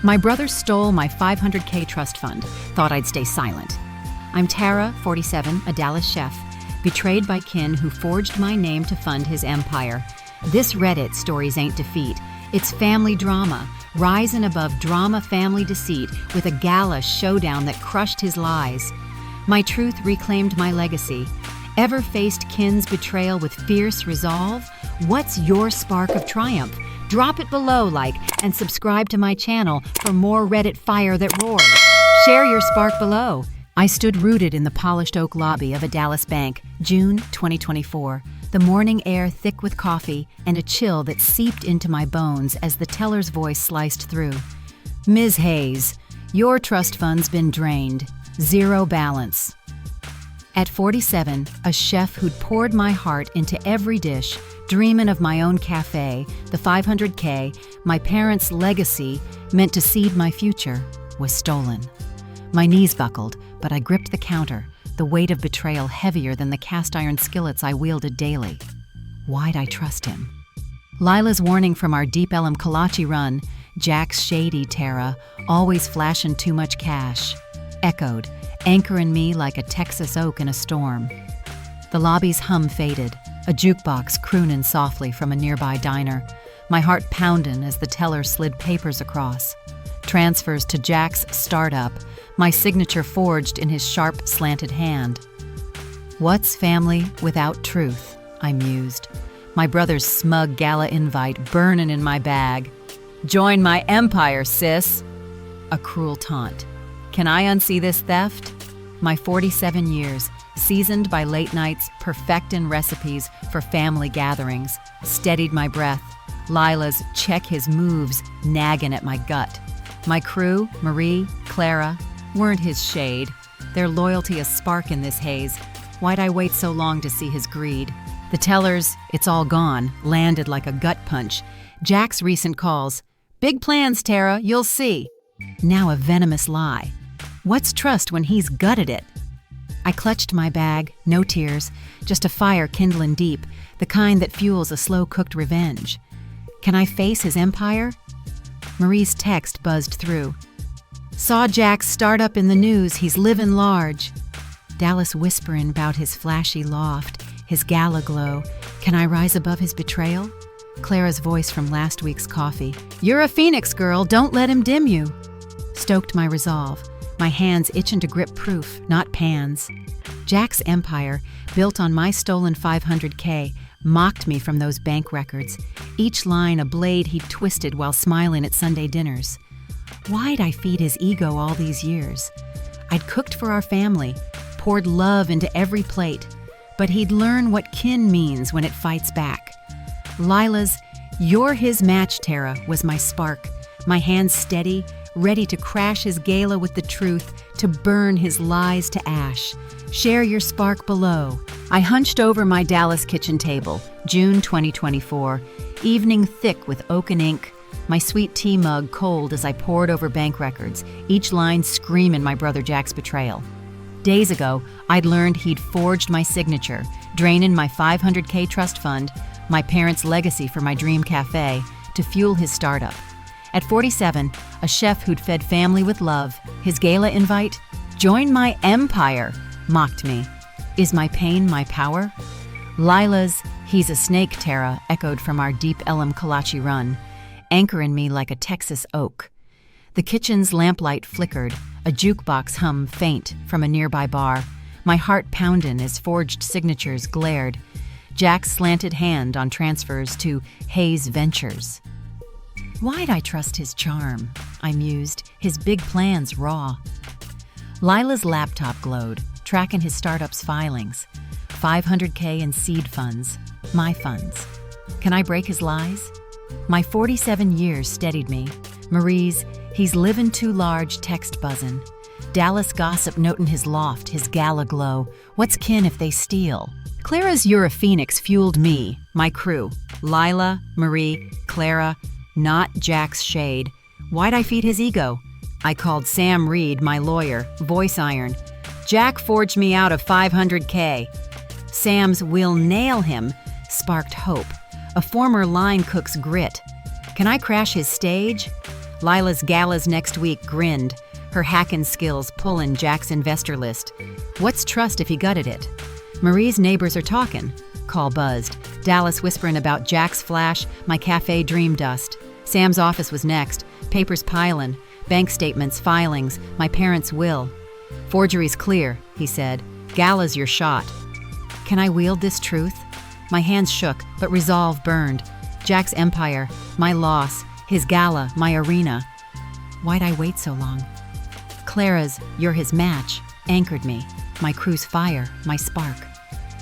My brother stole my 500K trust fund, thought I'd stay silent. I'm Tara, 47, a Dallas chef, betrayed by kin who forged my name to fund his empire. This Reddit stories ain't defeat. It's family drama, rising above drama family deceit with a Gala showdown that crushed his lies. My truth reclaimed my legacy. Ever faced kin's betrayal with fierce resolve? What's your spark of triumph? Drop it below, and subscribe to my channel for more Reddit fire that roars. Share your spark below. I stood rooted in the polished oak lobby of a Dallas bank, June 2024. The morning air thick with coffee and a chill that seeped into my bones as the teller's voice sliced through. Ms. Hayes, your trust fund's been drained. Zero balance. At 47, a chef who'd poured my heart into every dish, dreaming of my own cafe, the 500K, my parents' legacy, meant to seed my future, was stolen. My knees buckled, but I gripped the counter, the weight of betrayal heavier than the cast-iron skillets I wielded daily. Why'd I trust him? Lila's warning from our Deep Ellum kolache run, Jack's shady Tara, always flashing too much cash, echoed, anchoring me like a Texas oak in a storm. The lobby's hum faded, a jukebox crooning softly from a nearby diner, my heart pounding as the teller slid papers across. Transfers to Jack's startup, my signature forged in his sharp, slanted hand. What's family without truth? I mused. My brother's smug Gala invite burning in my bag. Join my empire, sis! A cruel taunt. Can I unsee this theft? My 47 years, seasoned by late nights, perfecting recipes for family gatherings, steadied my breath. Lila's check his moves, nagging at my gut. My crew, Marie, Clara, weren't his shade. Their loyalty a spark in this haze. Why'd I wait so long to see his greed? The teller's "it's all gone" landed like a gut punch. Jack's recent calls, "Big plans, Tara, you'll see." Now a venomous lie. What's trust when he's gutted it? I clutched my bag, no tears, just a fire kindling deep, the kind that fuels a slow-cooked revenge. Can I face his empire? Marie's text buzzed through. Saw Jack's startup in the news, he's living large. Dallas whispering about his flashy loft, his Gala glow. Can I rise above his betrayal? Clara's voice from last week's coffee. You're a phoenix, girl, don't let him dim you. Stoked my resolve, my hands itching to grip proof, not pans. Jack's empire, built on my stolen 500K, mocked me from those bank records, each line a blade he'd twisted while smiling at Sunday dinners. Why'd I feed his ego all these years? I'd cooked for our family, poured love into every plate, but he'd learn what kin means when it fights back. Lila's "You're his match, Tara" was my spark, my hands steady, ready to crash his Gala with the truth, to burn his lies to ash. Share your spark below. I hunched over my Dallas kitchen table, June 2024, evening thick with oaken ink, my sweet tea mug cold as I pored over bank records, each line screaming my brother Jack's betrayal. Days ago, I'd learned he'd forged my signature, draining my 500K trust fund, my parents' legacy for my dream cafe, to fuel his startup. At 47, a chef who'd fed family with love, his Gala invite, "Join my empire," mocked me. Is my pain my power? Lila's "He's a snake, Tara" echoed from our Deep Ellum kolache run, anchoring me like a Texas oak. The kitchen's lamplight flickered, a jukebox hum faint from a nearby bar, my heart pounding as forged signatures glared. Jack's slanted hand on transfers to Hayes Ventures. Why'd I trust his charm? I mused, his big plans raw. Lila's laptop glowed, tracking his startup's filings. 500K in seed funds, my funds. Can I break his lies? My 47 years steadied me. Marie's "He's living too large" text buzzing. Dallas gossip noting his loft, his Gala glow. What's kin if they steal? Clara's "You're a phoenix" fueled me, my crew. Lila, Marie, Clara, not Jack's shade. Why'd I feed his ego? I called Sam Reed, my lawyer, voice iron. Jack forged me out of 500K. Sam's "We'll nail him" sparked hope, a former line cook's grit. Can I crash his stage? Lila's Gala's next week grinned, her hackin' skills pullin' Jack's investor list. What's trust if he gutted it? Marie's neighbors are talkin'. Call buzzed. Dallas whisperin' about Jack's flash, my cafe dream dust. Sam's office was next. Papers pilin'. Bank statements, filings, my parents' will. Forgery's clear, he said. Gala's your shot. Can I wield this truth? My hands shook, but resolve burned. Jack's empire, my loss. His Gala, my arena. Why'd I wait so long? Clara's, you're his match, anchored me. My crew's fire, my spark.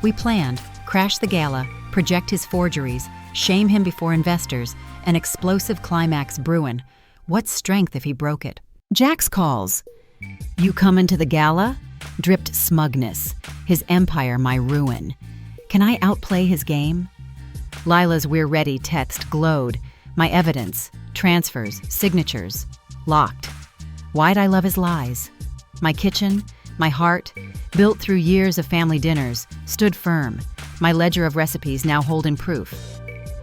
We planned, crash the Gala, project his forgeries, shame him before investors, an explosive climax brewin'. What strength if he broke it? Jack's calls. You comin' to the Gala? Dripped smugness. His empire, my ruin. Can I outplay his game? Lila's "We're ready" text glowed. My evidence, transfers, signatures, locked. Why'd I love his lies? My kitchen, my heart, built through years of family dinners, stood firm. My ledger of recipes now holding proof.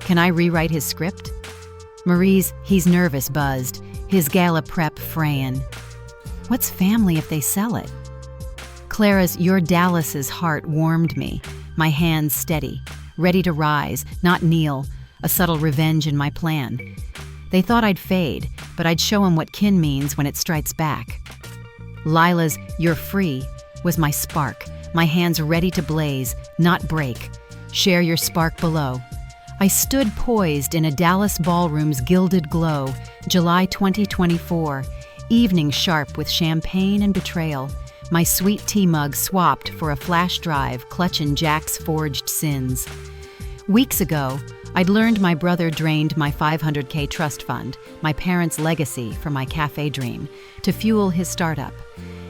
Can I rewrite his script? Marie's "He's nervous" buzzed, his Gala prep frayin'. What's family if they sell it? Clara's "Your Dallas's" heart warmed me, my hands steady, ready to rise, not kneel, a subtle revenge in my plan. They thought I'd fade, but I'd show 'em what kin means when it strikes back. Lila's "You're free" was my spark, my hands ready to blaze, not break. Share your spark below. I stood poised in a Dallas ballroom's gilded glow, July 2024, evening sharp with champagne and betrayal. My sweet tea mug swapped for a flash drive clutching Jack's forged sins. Weeks ago, I'd learned my brother drained my $500K trust fund, my parents' legacy for my cafe dream, to fuel his startup.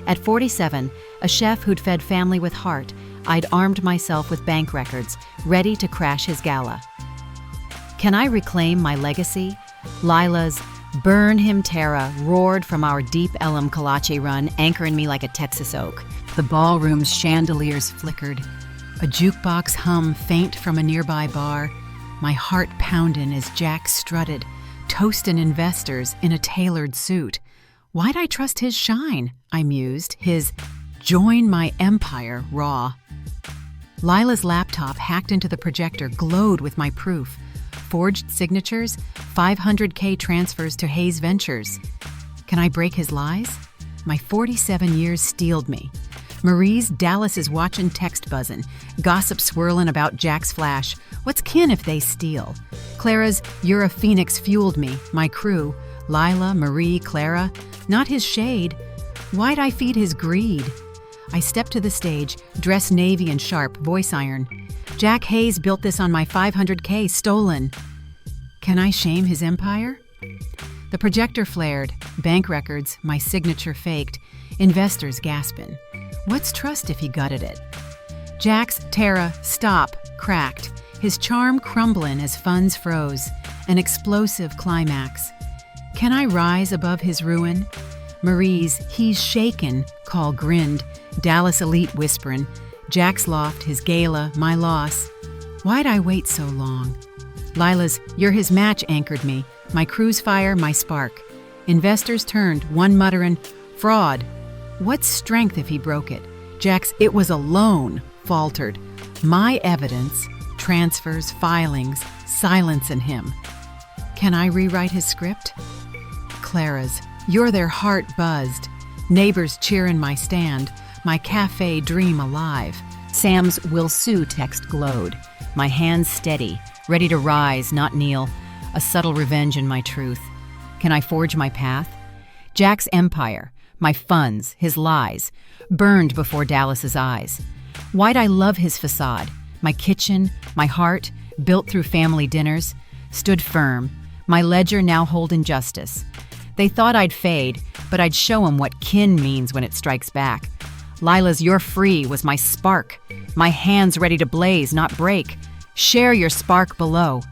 At 47, a chef who'd fed family with heart, I'd armed myself with bank records, ready to crash his Gala. Can I reclaim my legacy? Lila's "Burn him, Tara" roared from our deep Elam Kalache run, anchoring me like a Texas oak. The ballroom's chandeliers flickered. A jukebox hum faint from a nearby bar. My heart poundin' as Jack strutted, toastin' investors in a tailored suit. Why'd I trust his shine? I mused, his "Join my empire" raw. Lila's laptop hacked into the projector glowed with my proof. Forged signatures, $500K transfers to Hayes Ventures. Can I break his lies? My 47 years steeled me. Marie's "Dallas is watchin' text buzzin', gossip swirlin' about Jack's flash. What's kin if they steal? Clara's "You're a Phoenix" fueled me, my crew. Lila, Marie, Clara, not his shade. Why'd I feed his greed? I stepped to the stage, dressed navy and sharp, voice iron. Jack Hayes built this on my $500K stolen. Can I shame his empire? The projector flared, bank records, my signature faked, investors gaspin'. What's trust if he gutted it? Jack's "Tara, stop" cracked, his charm crumblin' as funds froze, an explosive climax. Can I rise above his ruin? Marie's "He's shaken" call grinned, Dallas elite whisperin', Jack's loft, his Gala, my loss. Why'd I wait so long? Lila's "You're his match" anchored me, my crew's fire, my spark. Investors turned, one mutterin', fraud. What strength if he broke it? Jack's "It was a loan" faltered. My evidence, transfers, filings, silence in him. Can I rewrite his script? Clara's "You're their heart" buzzed. Neighbors cheerin' my stand, my cafe dream alive. Sam's "Will sue" text glowed. My hands steady, ready to rise, not kneel. A subtle revenge in my truth. Can I forge my path? Jack's empire, my funds, his lies, burned before Dallas's eyes. Why'd I love his facade? My kitchen, my heart, built through family dinners, stood firm, my ledger now holding justice. They thought I'd fade, but I'd show 'em what kin means when it strikes back. Lila's "You're free" was my spark, my hands ready to blaze, not break. Share your spark below.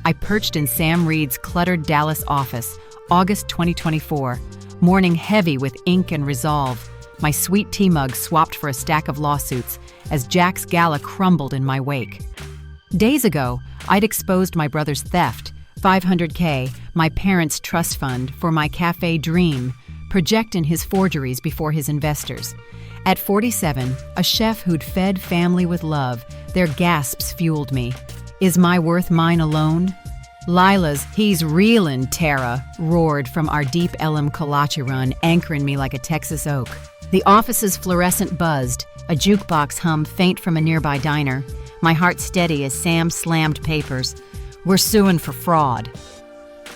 I perched in Sam Reed's cluttered Dallas office, August 2024, morning heavy with ink and resolve. My sweet tea mug swapped for a stack of lawsuits as Jack's Gala crumbled in my wake. Days ago, I'd exposed my brother's theft, 500K, my parents' trust fund for my cafe dream, projecting his forgeries before his investors. At 47, a chef who'd fed family with love, their gasps fueled me. Is my worth mine alone? Lila's "He's reelin', Tara" roared from our deep Elam kolache run, anchoring me like a Texas oak. The office's fluorescent buzzed, a jukebox hummed faint from a nearby diner. My heart steady as Sam slammed papers. We're suing for fraud.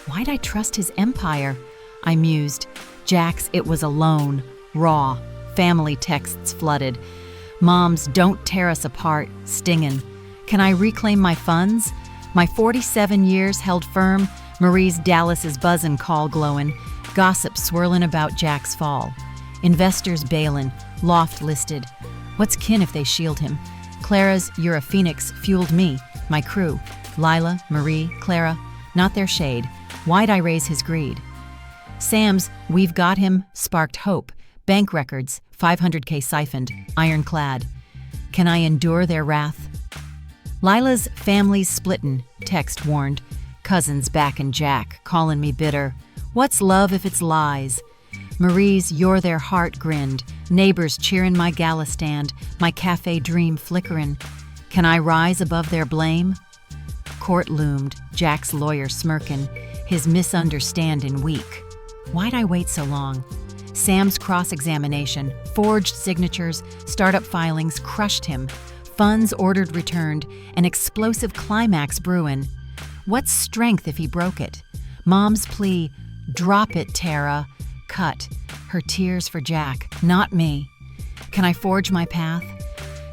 Why'd I trust his empire? I mused. Jack's it was alone, raw, family texts flooded. Mom's "don't tear us apart" stinging. Can I reclaim my funds? My 47 years held firm, Marie's Dallas's buzzin' call glowin', gossip swirlin' about Jack's fall. Investors bailin', loft listed. What's kin if they shield him? Clara's "You're a Phoenix" fueled me, my crew. Lila, Marie, Clara, not their shade. Why'd I raise his greed? Sam's "We've got him" sparked hope. Bank records, 500K siphoned, ironclad. Can I endure their wrath? Lila's "Family's splittin'" text warned. Cousins back and Jack, callin' me bitter. What's love if it's lies? Marie's "You're their heart" grinned. Neighbors cheerin' my gala stand, my cafe dream flickerin'. Can I rise above their blame? Court loomed, Jack's lawyer smirkin', his misunderstanding weak. Why'd I wait so long? Sam's cross-examination, forged signatures, startup filings crushed him. Funds ordered returned, an explosive climax brewin'. What's strength if he broke it? Mom's plea, "Drop it, Tara," cut. Her tears for Jack, not me. Can I forge my path?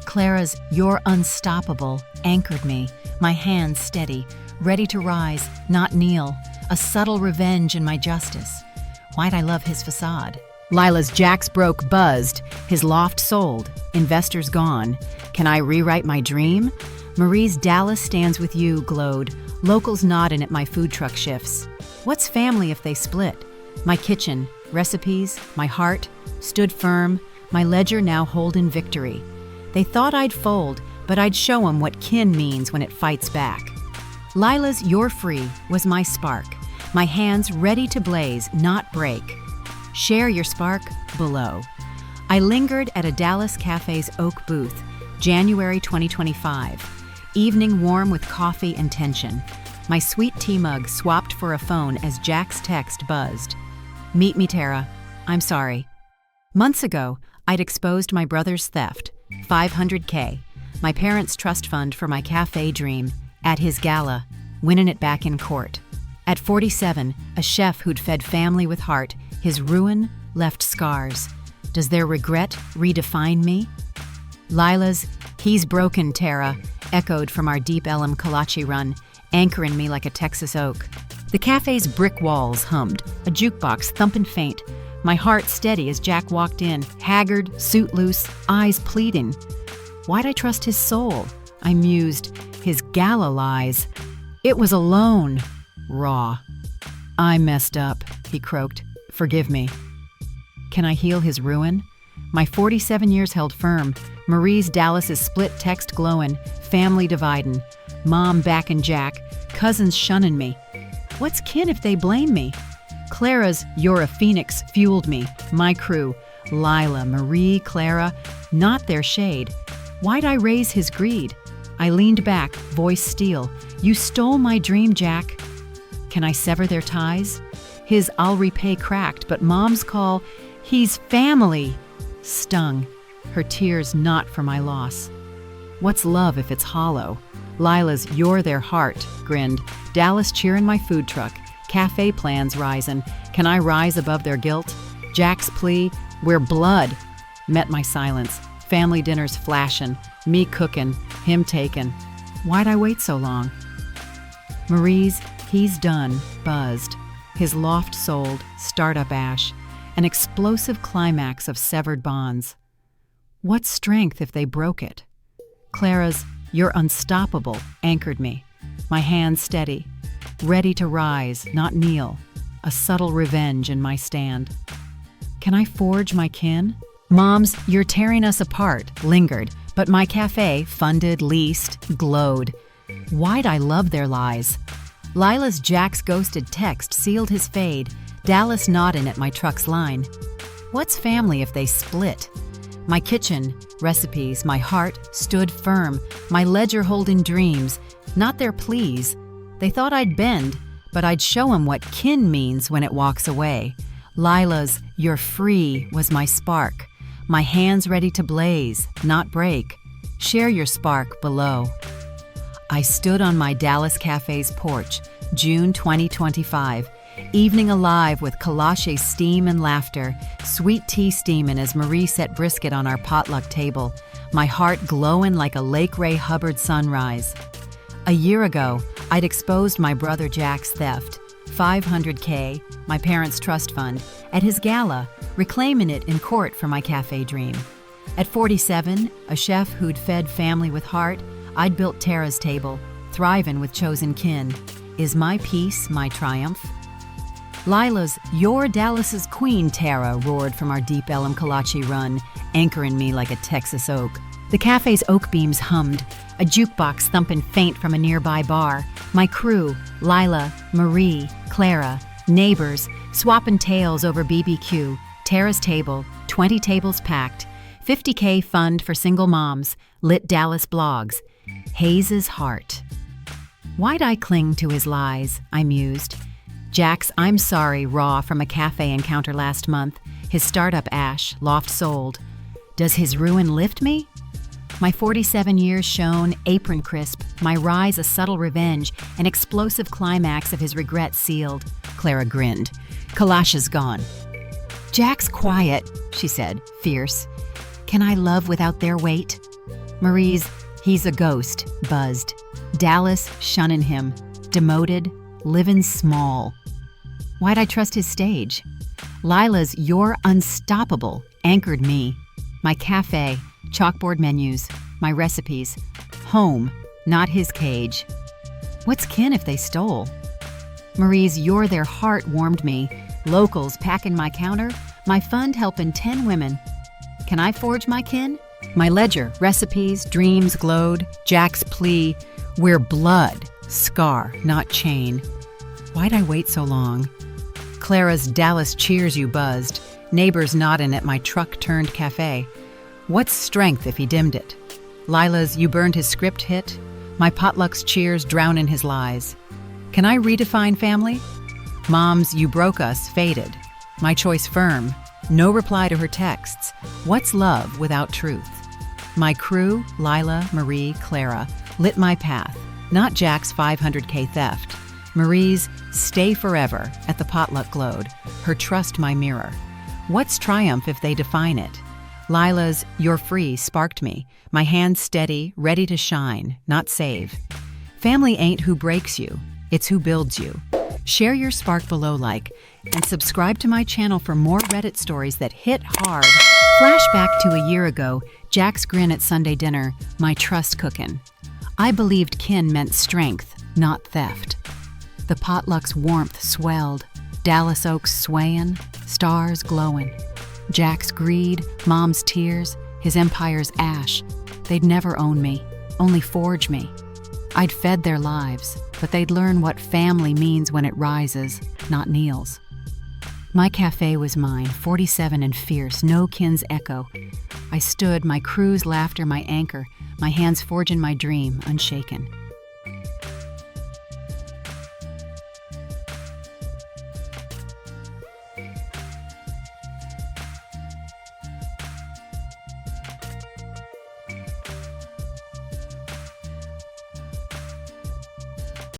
Clara's "You're unstoppable" anchored me, my hands steady, ready to rise, not kneel, a subtle revenge in my justice. Why'd I love his facade? Lila's "Jack's broke" buzzed, his loft sold, investors gone. Can I rewrite my dream? Marie's "Dallas stands with you" glowed, locals nodding at my food truck shifts. What's family if they split? My kitchen, recipes, my heart, stood firm, my ledger now holding victory. They thought I'd fold, but I'd show 'em what kin means when it fights back. Lila's "You're free" was my spark, my hands ready to blaze, not break. Share your spark below. I lingered at a Dallas cafe's oak booth, January 2025. Evening warm with coffee and tension. My sweet tea mug swapped for a phone as Jack's text buzzed. Meet me, Tara. I'm sorry. Months ago, I'd exposed my brother's theft, 500K, my parents' trust fund for my cafe dream, at his gala, winning it back in court. At 47, a chef who'd fed family with heart, his ruin left scars. Does their regret redefine me? Lila's "He's broken, Tara" echoed from our deep Elam kolache run, anchoring me like a Texas oak. The cafe's brick walls hummed, a jukebox thumping faint, my heart steady as Jack walked in, haggard, suit loose, eyes pleading. Why'd I trust his soul? I mused. His gala lies. It was alone, raw. I messed up, he croaked. Forgive me. Can I heal his ruin? My 47 years held firm. Marie's Dallas's split text glowin', family dividin', Mom backin' Jack, cousins shunnin' me. What's kin if they blame me? Clara's "You're a Phoenix" fueled me, my crew. Lila, Marie, Clara, not their shade. Why'd I raise his greed? I leaned back, voice steel. You stole my dream, Jack. Can I sever their ties? His "I'll repay" cracked, but Mom's call, "He's family," stung. Her tears not for my loss. What's love if it's hollow? Lila's "You're their heart" grinned. Dallas cheerin' my food truck. Cafe plans risin'. Can I rise above their guilt? Jack's plea, "We're blood," met my silence. Family dinners flashin', me cookin', him taken. Why'd I wait so long? Marie's "He's done" buzzed. His loft sold, startup ash, an explosive climax of severed bonds. What strength if they broke it? Clara's "You're unstoppable" anchored me, my hands steady, ready to rise, not kneel, a subtle revenge in my stand. Can I forge my kin? Mom's "You're tearing us apart" lingered, but my cafe, funded, leased, glowed. Why'd I love their lies? Lila's Jack's ghosted text sealed his fade, Dallas nodding at my truck's line. What's family if they split? My kitchen, recipes, my heart stood firm, my ledger holding dreams, not their pleas. They thought I'd bend, but I'd show 'em what kin means when it walks away. Lila's "You're free" was my spark, my hands ready to blaze, not break. Share your spark below. I stood on my Dallas cafe's porch, June 2025, evening alive with kolache steam and laughter, sweet tea steaming as Marie set brisket on our potluck table, my heart glowing like a Lake Ray Hubbard sunrise. A year ago, I'd exposed my brother Jack's theft, $500K, my parents' trust fund, at his gala, reclaiming it in court for my cafe dream. At 47, a chef who'd fed family with heart, I'd built Tara's table, thriving with chosen kin. Is my peace my triumph? Lila's "You're Dallas's queen," Tara roared from our deep Elam Kolache run, anchoring me like a Texas oak. The cafe's oak beams hummed, a jukebox thumping faint from a nearby bar. My crew, Lila, Marie, Clara, neighbors, swapping tales over BBQ, Tara's table, 20 tables packed, 50K fund for single moms, lit Dallas blogs. Hayes's heart. Why'd I cling to his lies? I mused. Jack's "I'm sorry" raw from a cafe encounter last month, his startup ash, loft sold. Does his ruin lift me? My 47 years shone, apron crisp, my rise a subtle revenge, an explosive climax of his regret sealed. Clara grinned. Kalasha's gone. Jack's quiet, she said, fierce. Can I love without their weight? Marie's "He's a ghost" buzzed. Dallas shunning him, demoted, living small. Why'd I trust his stage? Lila's "You're unstoppable" anchored me. My cafe, chalkboard menus, my recipes. Home, not his cage. What's kin if they stole? Marie's "You're their heart" warmed me. Locals packing my counter, my fund helping 10 women. Can I forge my kin? My ledger, recipes, dreams glowed. Jack's plea, "We're blood," scar, not chain. Why'd I wait so long? Clara's "Dallas cheers you" buzzed. Neighbors nodding at my truck-turned cafe. What's strength if he dimmed it? Lila's "You burned his script" hit. My potluck's cheers drowning his lies. Can I redefine family? Mom's "You broke us" faded. My choice firm. No reply to her texts. What's love without truth? My crew, Lila, Marie, Clara, lit my path. Not Jack's $500K theft. Marie's "Stay forever" at the potluck glowed. Her trust my mirror. What's triumph if they define it? Lila's "You're free" sparked me. My hands steady, ready to shine, not save. Family ain't who breaks you. It's who builds you. Share your spark below, and subscribe to my channel for more Reddit stories that hit hard. Flashback to a year ago, Jack's grin at Sunday dinner, my trust cookin'. I believed kin meant strength, not theft. The potluck's warmth swelled, Dallas oaks swaying, stars glowing. Jack's greed, Mom's tears, his empire's ash. They'd never own me, only forge me. I'd fed their lives, but they'd learn what family means when it rises, not kneels. My cafe was mine, 47 and fierce, no kin's echo. I stood, my crew's laughter my anchor, my hands forging my dream, unshaken.